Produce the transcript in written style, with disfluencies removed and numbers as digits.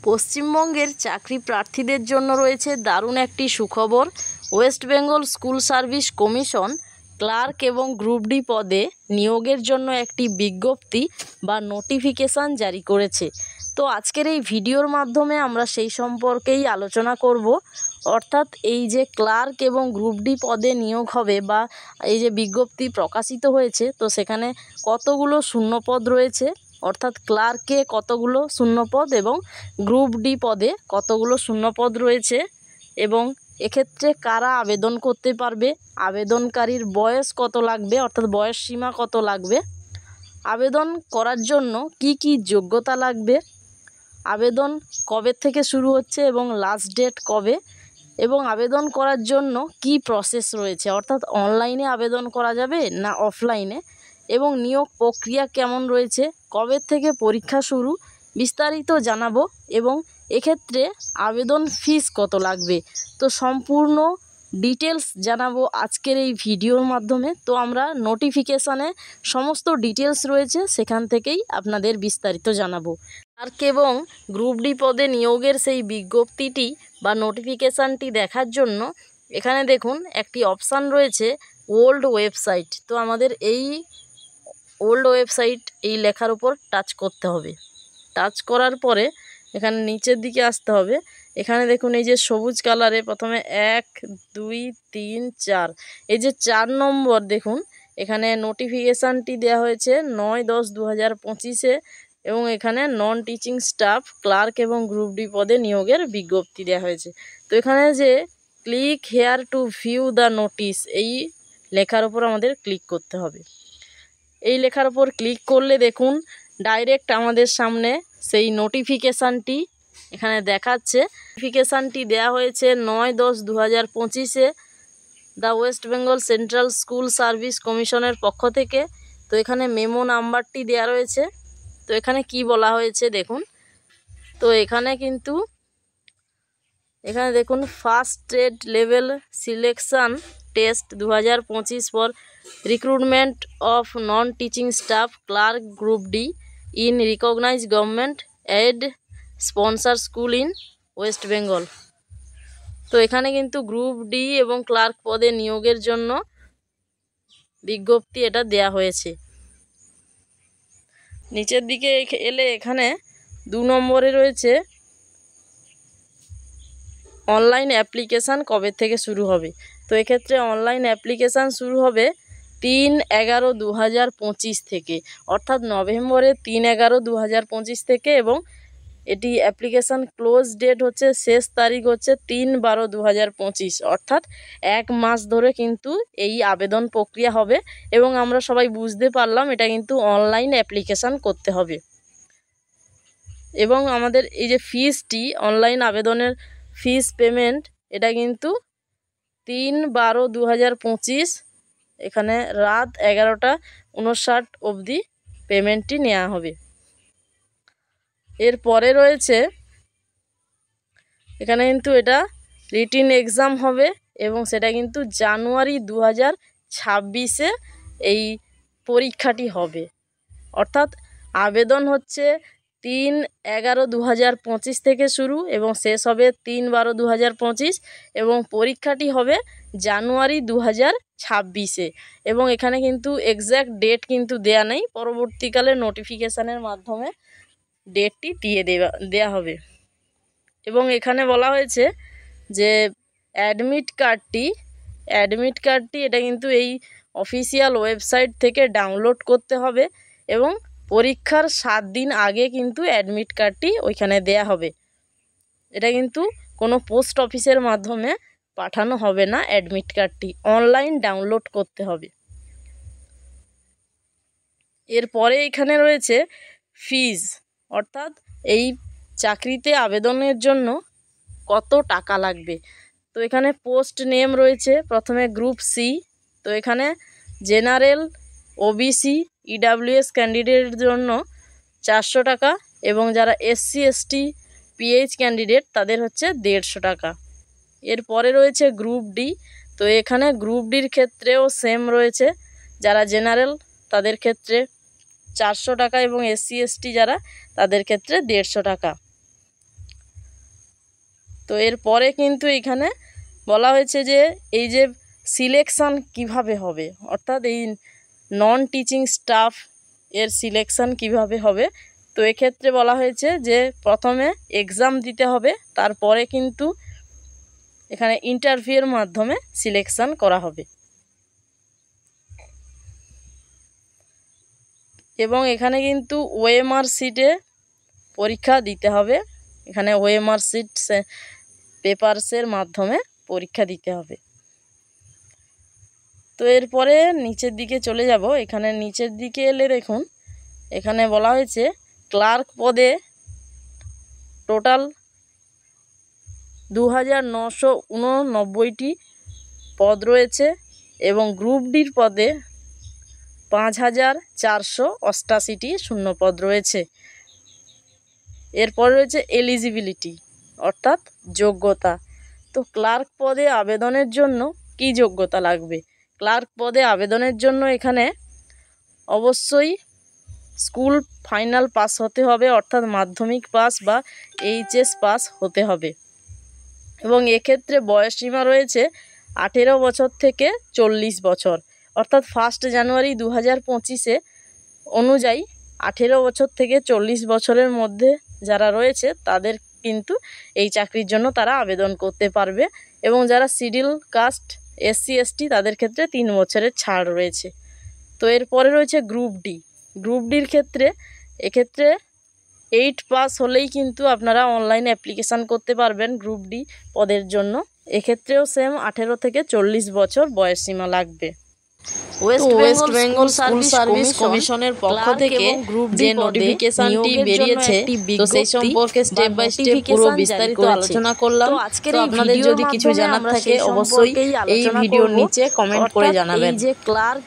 পশ্চিমবঙ্গের চাকরি প্রার্থীদের জন্য রয়েছে দারুণ একটি সুখবর। West Bengal school service commission clerk এবং গ্রুপ ডি পদে নিয়োগের জন্য একটি বিজ্ঞপ্তি বা নোটিফিকেশান জারি করেছে। তো আজকের এই ভিডিওর মাধ্যমে আমরা সেই সম্পর্কেই আলোচনা করব। অর্থাৎ এই যে ক্লার্ক এবং গ্রুপ ডি পদে নিয়োগ হবে বা এই যে বিজ্ঞপ্তি প্রকাশিত হয়েছে, তো সেখানে কতগুলো শূন্যপদ রয়েছে, অর্থাৎ ক্লার্কে কতগুলো শূন্যপদ এবং গ্রুপ ডি পদে কতগুলো শূন্যপদ রয়েছে এবং এক্ষেত্রে কারা আবেদন করতে পারবে, আবেদনকারীর বয়স কত লাগবে, অর্থাৎ বয়স সীমা কত লাগবে, আবেদন করার জন্য কি কি যোগ্যতা লাগবে, আবেদন কবে থেকে শুরু হচ্ছে এবং লাস্ট ডেট কবে, এবং আবেদন করার জন্য কি প্রসেস রয়েছে, অর্থাৎ অনলাইনে আবেদন করা যাবে না অফলাইনে, এবং নিয়োগ প্রক্রিয়া কেমন রয়েছে, কবে থেকে পরীক্ষা শুরু, বিস্তারিত জানাবো। এবং এক্ষেত্রে আবেদন ফিস কত লাগবে, তো সম্পূর্ণ ডিটেলস জানাবো আজকের এই ভিডিওর মাধ্যমে। তো আমরা নোটিফিকেশানে সমস্ত ডিটেলস রয়েছে, সেখান থেকেই আপনাদের বিস্তারিত জানাবো। ক্লার্ক এবং গ্রুপ ডি পদে নিয়োগের সেই বিজ্ঞপ্তিটি বা নোটিফিকেশানটি দেখার জন্য এখানে দেখুন একটি অপশান রয়েছে ওল্ড ওয়েবসাইট। তো আমাদের এই ওল্ড ওয়েবসাইট এই লেখার উপর টাচ করতে হবে। টাচ করার পরে এখানে নিচের দিকে আসতে হবে। এখানে দেখুন এই যে সবুজ কালারে প্রথমে 1 2 3 4, এই যে 4 নম্বর দেখুন এখানে নোটিফিকেশানটি দেওয়া হয়েছে 9/10/2025-এ এবং এখানে নন টিচিং স্টাফ ক্লার্ক এবং গ্রুপ ডি পদে নিয়োগের বিজ্ঞপ্তি দেওয়া হয়েছে। তো এখানে যে click here two view the notice এই লেখার উপর আমাদের ক্লিক করতে হবে। এই লেখার উপর ক্লিক করলে দেখুন ডাইরেক্ট আমাদের সামনে সেই নোটিফিকেশানটি এখানে দেখাচ্ছে। নোটিফিকেশানটি দেওয়া হয়েছে 9/10/2025-এ the West Bengal central school service কমিশনের পক্ষ থেকে। তো এখানে মেমো নাম্বারটি দেওয়া রয়েছে। তো এখানে কি বলা হয়েছে দেখুন, তো এখানে কিন্তু এখানে দেখুন first trade level selection test 2025 for recruitment of non teaching staff clerk group D in recognize government aid sponsor school in West Bengal. তো এখানে কিন্তু গ্রুপ ডি এবং ক্লার্ক পদে নিয়োগের জন্য বিজ্ঞপ্তি এটা দেয়া হয়েছে। নিচের দিকে এলে এখানে 2 নম্বরে রয়েছে অনলাইন অ্যাপ্লিকেশান কবে থেকে শুরু হবে। তো এক্ষেত্রে অনলাইন অ্যাপ্লিকেশান শুরু হবে 3/11/2025 থেকে, অর্থাৎ নভেম্বরের 3/11/2025 থেকে, এবং এটি অ্যাপ্লিকেশান ক্লোজ ডেট হচ্ছে শেষ তারিখ হচ্ছে 3/12/2025, অর্থাৎ 1 মাস ধরে কিন্তু এই আবেদন প্রক্রিয়া হবে। এবং আমরা সবাই বুঝতে পারলাম এটা কিন্তু অনলাইন অ্যাপ্লিকেশান করতে হবে। এবং আমাদের এই যে ফিসটি অনলাইন আবেদনের ফিস পেমেন্ট এটা কিন্তু 3/12/2025 এখানে রাত 11:59 অবধি পেমেন্টটি নেওয়া হবে। এরপরে রয়েছে এখানে কিন্তু এটা রিটিন এক্সাম হবে এবং সেটা কিন্তু জানুয়ারি 2026-এ এই পরীক্ষাটি হবে। অর্থাৎ আবেদন হচ্ছে 3/11/2025 থেকে শুরু এবং শেষ হবে 3/12/2025 এবং পরীক্ষাটি হবে জানুয়ারি 2026-এ। এবং এখানে কিন্তু এক্স্যাক্ট ডেট কিন্তু দেয়া নেই, পরবর্তীকালে নোটিফিকেশানের মাধ্যমে ডেটটি দিয়ে দেওয়া হবে। এবং এখানে বলা হয়েছে যে অ্যাডমিট কার্ডটি এটা কিন্তু এই অফিসিয়াল ওয়েবসাইট থেকে ডাউনলোড করতে হবে এবং পরীক্ষার 7 দিন আগে কিন্তু অ্যাডমিট কার্ডটি ওইখানে দেয়া হবে। এটা কিন্তু কোনো পোস্ট অফিসের মাধ্যমে পাঠানো হবে না, অ্যাডমিট কার্ডটি অনলাইন ডাউনলোড করতে হবে। এরপরে এখানে রয়েছে ফিজ, অর্থাৎ এই চাকরিতে আবেদনের জন্য কত টাকা লাগবে। তো এখানে পোস্ট নেম রয়েছে প্রথমে গ্রুপ সি। তো এখানে জেনারেল, ওবিসি, ইডাব্লিউএস ক্যান্ডিডেটের জন্য 400 টাকা এবং যারা এসসি এসটি পিএইচ ক্যান্ডিডেট তাদের হচ্ছে 150 টাকা। এরপরে রয়েছে গ্রুপ ডি। তো এখানে গ্রুপ ডির ক্ষেত্রেও সেম রয়েছে, যারা জেনারেল তাদের ক্ষেত্রে 400 টাকা এবং এসসি এসটি যারা তাদের ক্ষেত্রে 150 টাকা। তো এরপরে কিন্তু এখানে বলা হয়েছে যে এই যে সিলেকশান কিভাবে হবে, অর্থাৎ এই নন টিচিং স্টাফ এর সিলেকশান কিভাবে হবে। তো এক্ষেত্রে বলা হয়েছে যে প্রথমে এক্সাম দিতে হবে, তারপরে কিন্তু এখানে ইন্টারভিউয়ের মাধ্যমে সিলেকশান করা হবে। এবং এখানে কিন্তু ওএমআর শিটে পরীক্ষা দিতে হবে, এখানে ওএমআর শিট পেপারসের মাধ্যমে পরীক্ষা দিতে হবে। তো এরপরে নিচের দিকে চলে যাব। এখানে নিচের দিকে এলে দেখুন এখানে বলা হয়েছে ক্লার্ক পদে টোটাল 2989টি পদ রয়েছে এবং গ্রুপ ডির পদে 5488টি শূন্যপদ রয়েছে। এরপর রয়েছে এলিজিবিলিটি অর্থাৎ যোগ্যতা। তো ক্লার্ক পদে আবেদনের জন্য কি যোগ্যতা লাগবে? ক্লার্ক পদে আবেদনের জন্য এখানে অবশ্যই স্কুল ফাইনাল পাস হতে হবে, অর্থাৎ মাধ্যমিক পাস বা এইচএস পাস হতে হবে। এবং এক্ষেত্রে বয়সসীমা রয়েছে 18 বছর থেকে 40 বছর, অর্থাৎ 1 জানুয়ারি 2025 অনুযায়ী 18 বছর থেকে 40 বছরের মধ্যে যারা রয়েছে তাদের কিন্তু এই চাকরির জন্য তারা আবেদন করতে পারবে। এবং যারা শিডিউল কাস্ট SC ST তাদের ক্ষেত্রে 3 বছরের ছাড় রয়েছে। তো এরপরে রয়েছে গ্রুপ ডি। গ্রুপ ডির ক্ষেত্রে এক্ষেত্রে 8 পাস হলেই কিন্তু আপনারা অনলাইনে অ্যাপ্লিকেশান করতে পারবেন গ্রুপ ডি পদের জন্য। এক্ষেত্রেও সেম 18 থেকে 40 বছর বয়সসীমা লাগবে। ওয়েস্ট বেঙ্গল স্কুল সার্ভিস কমিশনের পক্ষ থেকে যে নোটিফিকেশনটি বেরিয়েছে তো সেই সম্পর্কে স্টেপ বাই স্টেপ পুরো বিস্তারিত আলোচনা করলাম। তো আপনাদের যদি কিছু জানার থাকে অবশ্যই এই ভিডিওর নিচে কমেন্ট করে জানাবেন। এই যে ক্লার্ক